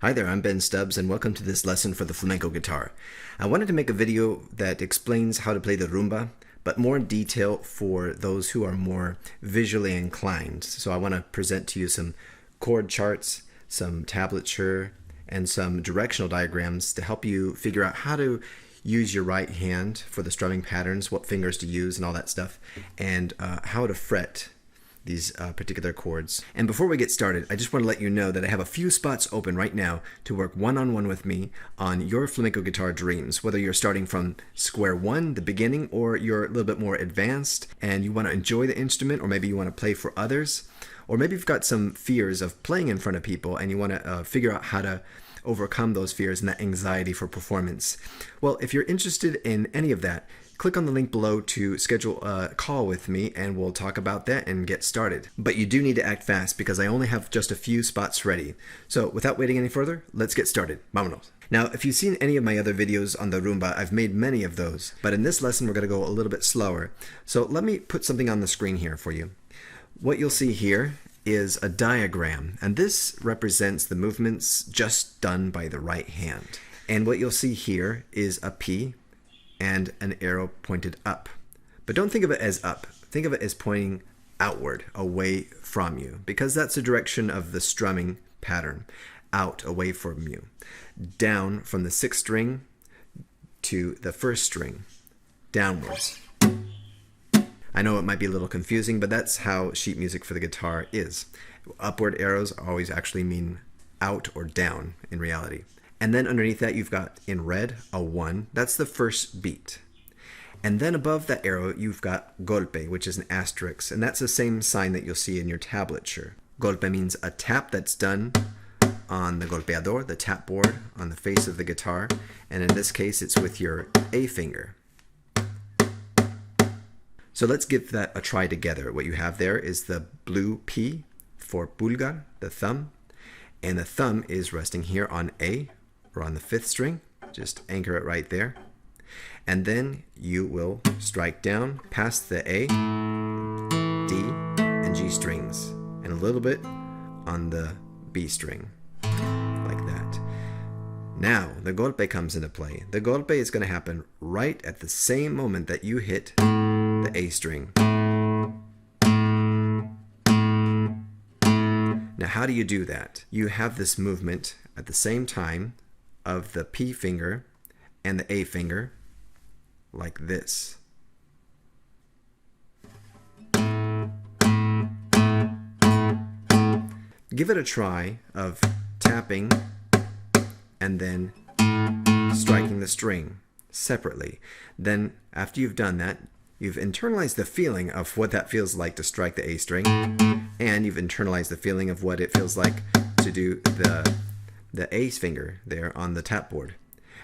Hi there, I'm Ben Stubbs and welcome to this lesson for the flamenco guitar. I wanted to make a video that explains how to play the rumba, but more in detail for those who are more visually inclined. So I want to present to you some chord charts, some tablature, and some directional diagrams to help you figure out how to use your right hand for the strumming patterns, what fingers to use and all that stuff, and how to fret these particular chords. And before we get started, I just want to let you know that I have a few spots open right now to work one-on-one with me on your flamenco guitar dreams, whether you're starting from square one, the beginning, or you're a little bit more advanced and you want to enjoy the instrument, or maybe you want to play for others, or maybe you've got some fears of playing in front of people and you want to figure out how to overcome those fears and that anxiety for performance. Well, if you're interested in any of that, click on the link below to schedule a call with me and we'll talk about that and get started. But you do need to act fast because I only have just a few spots ready. So without waiting any further, let's get started. Vámonos. Now, if you've seen any of my other videos on the rumba, I've made many of those. But in this lesson, we're going to go a little bit slower. So let me put something on the screen here for you. What you'll see here is a diagram, and this represents the movements just done by the right hand. And what you'll see here is a P and an arrow pointed up. But don't think of it as up. Think of it as pointing outward, away from you, because that's the direction of the strumming pattern, out, away from you. Down from the sixth string to the first string, downwards. I know it might be a little confusing, but that's how sheet music for the guitar is. Upward arrows always actually mean out or down in reality. And then underneath that you've got in red a 1. That's the first beat. And then above that arrow you've got golpe, which is an asterisk, and that's the same sign that you'll see in your tablature. Golpe means a tap that's done on the golpeador, the tap board on the face of the guitar, and in this case it's with your A finger. So let's give that a try together. What you have there is the blue P for pulgar, the thumb, and the thumb is resting here on A, or on the 5th string. Just anchor it right there. And then you will strike down past the A, D, and G strings, and a little bit on the B string, like that. Now, the golpe comes into play. The golpe is going to happen right at the same moment that you hit the A string. Now, how do you do that? You have this movement at the same time of the P finger and the A finger, like this. Give it a try of tapping and then striking the string separately. Then, after you've done that, you've internalized the feeling of what that feels like to strike the A string, and you've internalized the feeling of what it feels like to do the A finger there on the tap board.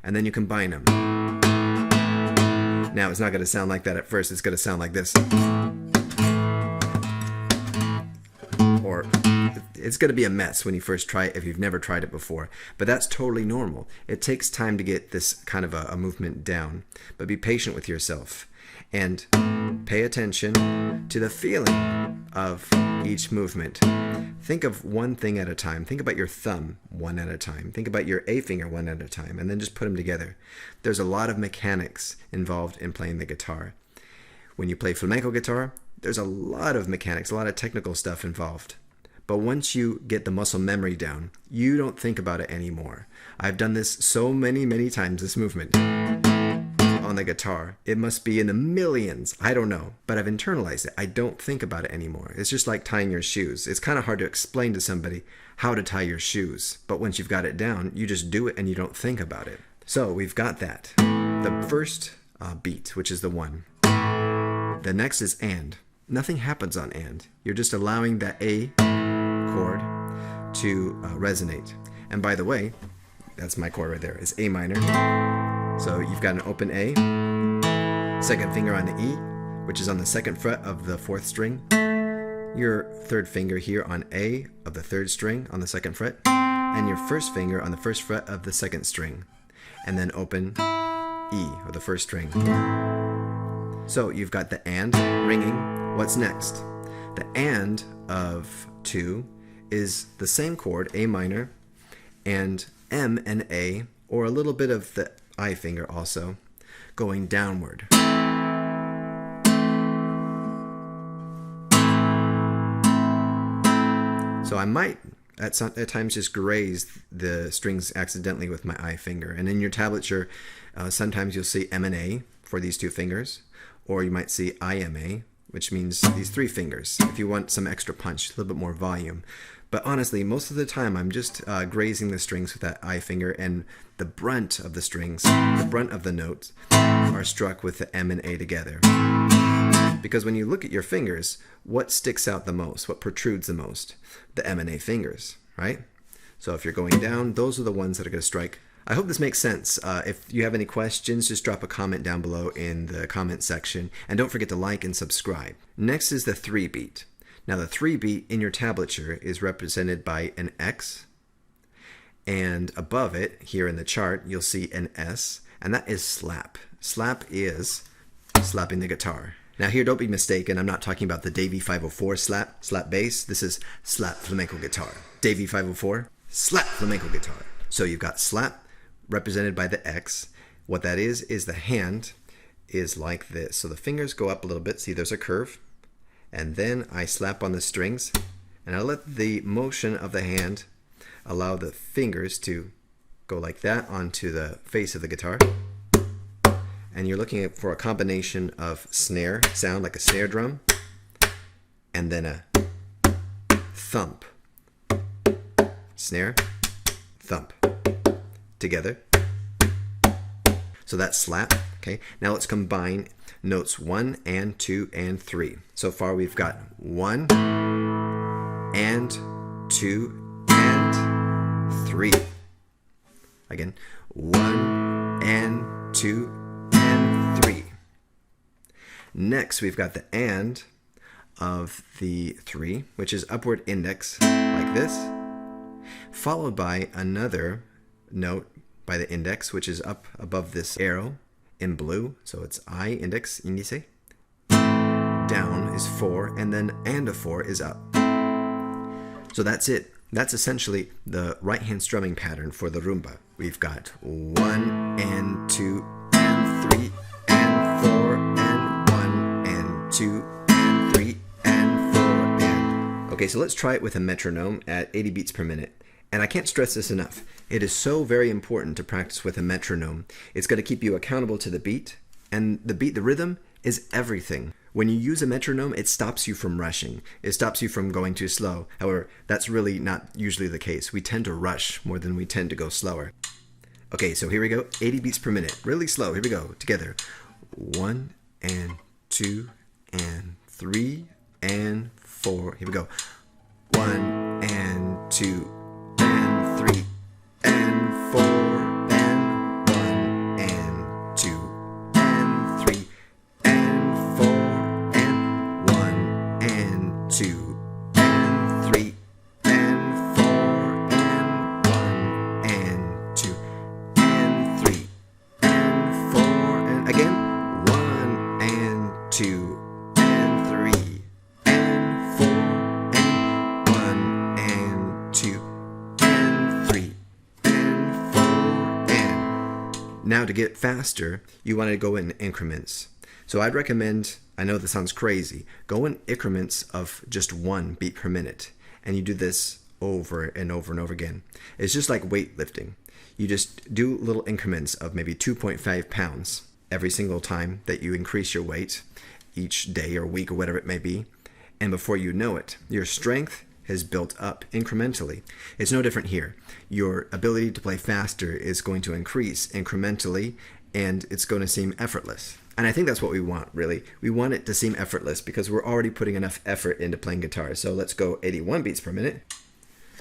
And then you combine them. Now, it's not going to sound like that at first. It's going to sound like this. Or it's going to be a mess when you first try it if you've never tried it before. But that's totally normal. It takes time to get this kind of a movement down. But be patient with yourself. And pay attention to the feeling of each movement. Think of one thing at a time. Think about your thumb one at a time. Think about your A finger one at a time, and then just put them together. There's a lot of mechanics involved in playing the guitar. When you play flamenco guitar, there's a lot of mechanics, a lot of technical stuff involved. But once you get the muscle memory down, you don't think about it anymore. I've done this so many times, this movement on the guitar. It must be in the millions. I don't know, but I've internalized it. I don't think about it anymore. It's just like tying your shoes. It's kind of hard to explain to somebody how to tie your shoes, but once you've got it down, you just do it and you don't think about it. So we've got that. The first beat, which is the 1. The next is and. Nothing happens on and. You're just allowing that A chord to resonate. And by the way, that's my chord right there. It's A minor. So you've got an open A, second finger on the E, which is on the 2nd fret of the 4th string, your 3rd finger here on A of the 3rd string on the 2nd fret, and your 1st finger on the 1st fret of the 2nd string, and then open E, or the 1st string. So you've got the and ringing. What's next? The and of 2 is the same chord, A minor, and M and A, or a little bit of the I finger also, going downward. So I might at times just graze the strings accidentally with my I finger. And in your tablature, sometimes you'll see M and A for these two fingers, or you might see IMA, which means these three fingers, if you want some extra punch, a little bit more volume. But honestly, most of the time I'm just grazing the strings with that I finger, and the brunt of the strings, the brunt of the notes, are struck with the M and A together. Because when you look at your fingers, what sticks out the most, what protrudes the most? The M and A fingers, right? So if you're going down, those are the ones that are going to strike. I hope this makes sense. If you have any questions, just drop a comment down below in the comment section. And don't forget to like and subscribe. Next is the 3-beat. Now the 3-beat in your tablature is represented by an X. And above it, here in the chart, you'll see an S. And that is slap. Slap is slapping the guitar. Now here, don't be mistaken, I'm not talking about the Davey 504 slap bass. This is slap flamenco guitar. Davey 504, slap flamenco guitar. So you've got slap represented by the X. What that is the hand is like this. So the fingers go up a little bit. See, there's a curve. And then I slap on the strings, and I let the motion of the hand allow the fingers to go like that onto the face of the guitar. And you're looking for a combination of snare sound, like a snare drum, and then a thump. Snare, thump, together. So that's slap, okay? Now let's combine notes 1 and 2 and 3. So far we've got 1 and 2 and 3. Again, 1 and 2 and 3. Next we've got the and of the 3, which is upward index, like this, followed by another note by the index, which is up above this arrow in blue. So it's I, index, índice. Down is 4, and then and of 4 is up. So that's it. That's essentially the right hand strumming pattern for the rumba. We've got 1 and 2 and 3 and 4 and 1 and 2 and 3 and 4 and... Okay, so let's try it with a metronome at 80 beats per minute. And I can't stress this enough. It is so very important to practice with a metronome. It's going to keep you accountable to the beat, and the beat, the rhythm, is everything. When you use a metronome, it stops you from rushing. It stops you from going too slow. However, that's really not usually the case. We tend to rush more than we tend to go slower. Okay, so here we go. 80 beats per minute. Really slow. Here we go. Together. 1 and 2 and 3 and 4. Here we go. 1 and 2 and 3 and 4 and 1 and 2 and 3 and 4 and 1 and 2 and 3 and 4 and 1 and 2 and 3 and 4 and again 1 and 2 and 3 and 4 and 1 and 2 and 3 and 4 and... Now to get faster, you want to go in increments. So I'd recommend, I know this sounds crazy, go in increments of just 1 beat per minute. And you do this over and over and over again. It's just like weightlifting. You just do little increments of maybe 2.5 pounds every single time that you increase your weight each day or week or whatever it may be. And before you know it, your strength has built up incrementally. It's no different here. Your ability to play faster is going to increase incrementally, and it's going to seem effortless. And I think that's what we want, really. We want it to seem effortless because we're already putting enough effort into playing guitar. So let's go 81 beats per minute.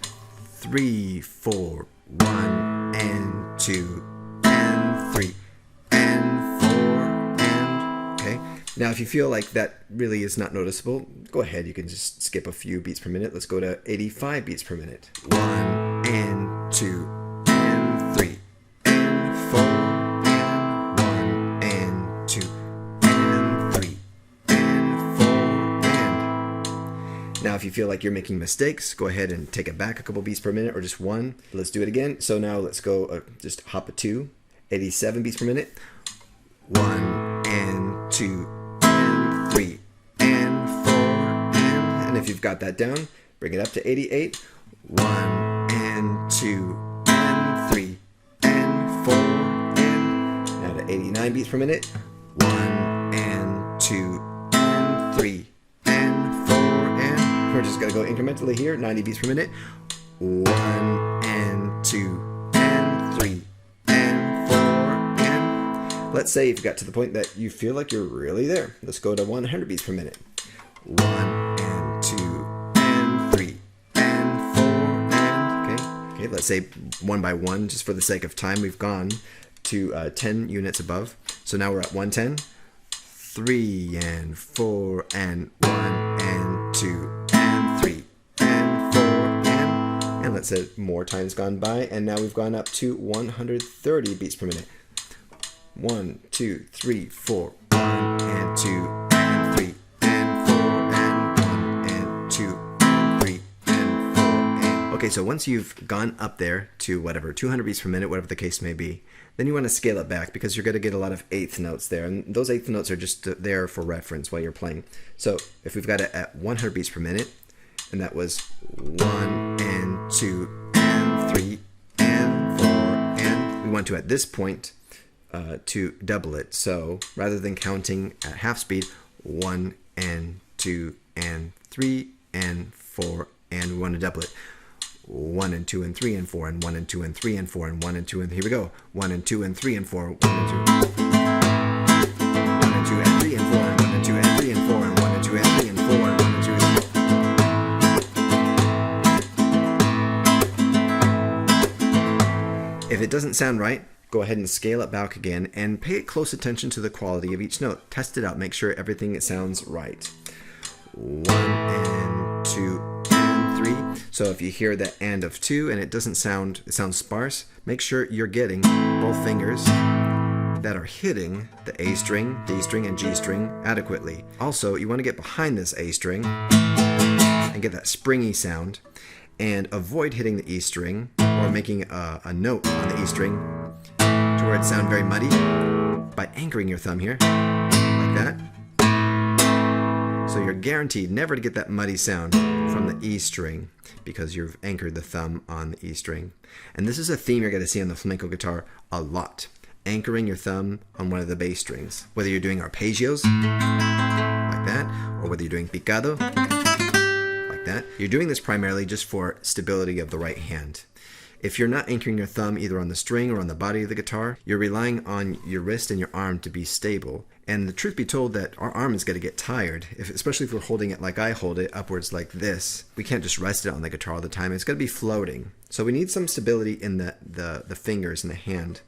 3, 4, 1, and 2, and 3, and 4, and... Okay. Now, if you feel like that really is not noticeable, go ahead. You can just skip a few beats per minute. Let's go to 85 beats per minute. 1, and 2, and 3, and 4, and 1, and 2, and 3, and 4, and... Now, if you feel like you're making mistakes, go ahead and take it back a couple beats per minute or just one. Let's do it again. So now let's go just hop a 2, 87 beats per minute. 1 and 2 and 3 and 4 and if you've got that down, bring it up to 88. 1 and 2 and 3 and 4 and now to 89 beats per minute. 1 and 2 and 3 and 4 and we're just gonna go incrementally here. 90 beats per minute. 1 and 2 and 3 and 4 and let's say you've got to the point that you feel like you're really there. Let's go to 100 beats per minute. 1 and 2 and 3 and 4 and okay, let's say one by one, just for the sake of time. We've gone to 10 units above, so now we're at 110. 3 and 4 and 1 and 2 and 3 and 4 and let's say more time's gone by, and now we've gone up to 130 beats per minute. 1, 2, 3, 4, 1 and 2 and 3 and 4 and 1 and 2 and 3 and 4 and okay, so once you've gone up there to whatever 200 beats per minute, whatever the case may be, then you want to scale it back because you're going to get a lot of eighth notes there, and those eighth notes are just there for reference while you're playing. So if we've got it at 100 beats per minute, and that was 1 and 2 and 3 and 4 and we want to at this point to double it. So rather than counting at half speed, 1 and 2 and 3 and 4 and we want to double it. 1 and 2 and 3 and 4 and 1 and 2 and 3 and 4 and 1 and 2 and here we go. 1 and 2 and 3 and 4, 1 and 2 and 2 and 3 and 4 and 1 and 2 and 3 and 4 and 1 and 2 and 3 and 4 and 1 and 2 and 3. If it doesn't sound right, go ahead and scale it back again and pay close attention to the quality of each note. Test it out, make sure everything sounds right. 1 and 2 and 3. So if you hear the and of 2 and it sounds sparse, make sure you're getting both fingers that are hitting the A string, D string, and G string adequately. Also, you want to get behind this A string and get that springy sound and avoid hitting the E string or making a note on the E string to where it sounds very muddy by anchoring your thumb here, like that. So you're guaranteed never to get that muddy sound from the E string because you've anchored the thumb on the E string. And this is a theme you're going to see on the flamenco guitar a lot. Anchoring your thumb on one of the bass strings. Whether you're doing arpeggios, like that, or whether you're doing picado, like that. You're doing this primarily just for stability of the right hand. If you're not anchoring your thumb either on the string or on the body of the guitar, you're relying on your wrist and your arm to be stable. And the truth be told that our arm is going to get tired, especially if we're holding it like I hold it, upwards like this. We can't just rest it on the guitar all the time. It's going to be floating. So we need some stability in the fingers and the hand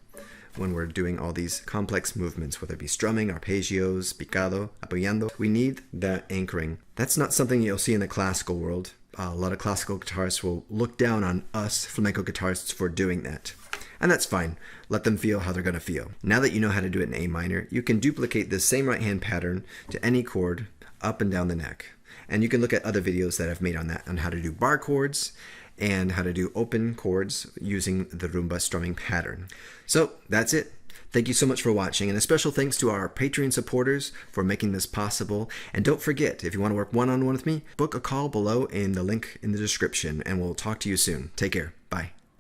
when we're doing all these complex movements, whether it be strumming, arpeggios, picado, apoyando. We need that anchoring. That's not something you'll see in the classical world. A lot of classical guitarists will look down on us flamenco guitarists for doing that. And that's fine. Let them feel how they're going to feel. Now that you know how to do it in A minor, you can duplicate this same right hand pattern to any chord up and down the neck. And you can look at other videos that I've made on that, on how to do bar chords and how to do open chords using the Rumba strumming pattern. So that's it. Thank you so much for watching, and a special thanks to our Patreon supporters for making this possible. And don't forget, if you want to work one-on-one with me, book a call below in the link in the description, and we'll talk to you soon. Take care.